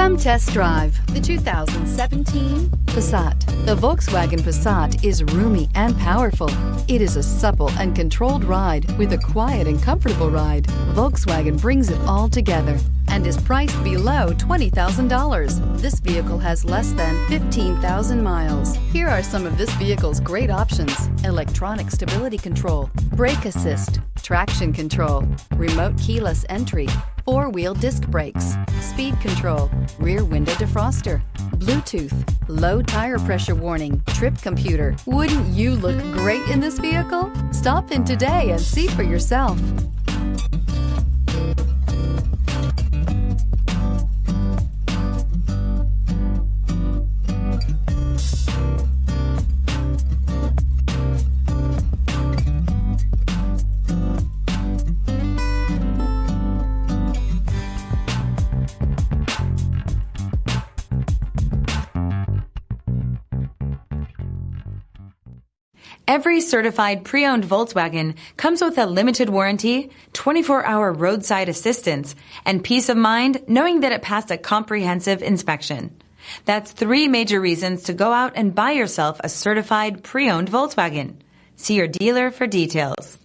Come test drive the 2017 Passat. The Volkswagen Passat is roomy and powerful. It is a supple and controlled ride with a quiet and comfortable ride. Volkswagen brings it all together and is priced below $20,000. This vehicle has less than 15,000 miles. Here are some of this vehicle's great options: electronic stability control, brake assist, traction control, remote keyless entry, four-wheel disc brakes, speed control, rear window defroster, Bluetooth, low tire pressure warning, trip computer. Wouldn't you look great in this vehicle? Stop in today and see for yourself. Every certified pre-owned Volkswagen comes with a limited warranty, 24-hour roadside assistance, and peace of mind knowing that it passed a comprehensive inspection. That's 3 major reasons to go out and buy yourself a certified pre-owned Volkswagen. See your dealer for details.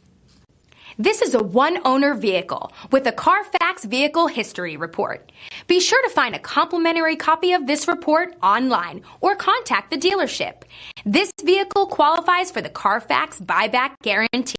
This is a one-owner vehicle with a CARFAX Vehicle History Report. Be sure to find a complimentary copy of this report online or contact the dealership. This vehicle qualifies for the CARFAX Buyback Guarantee.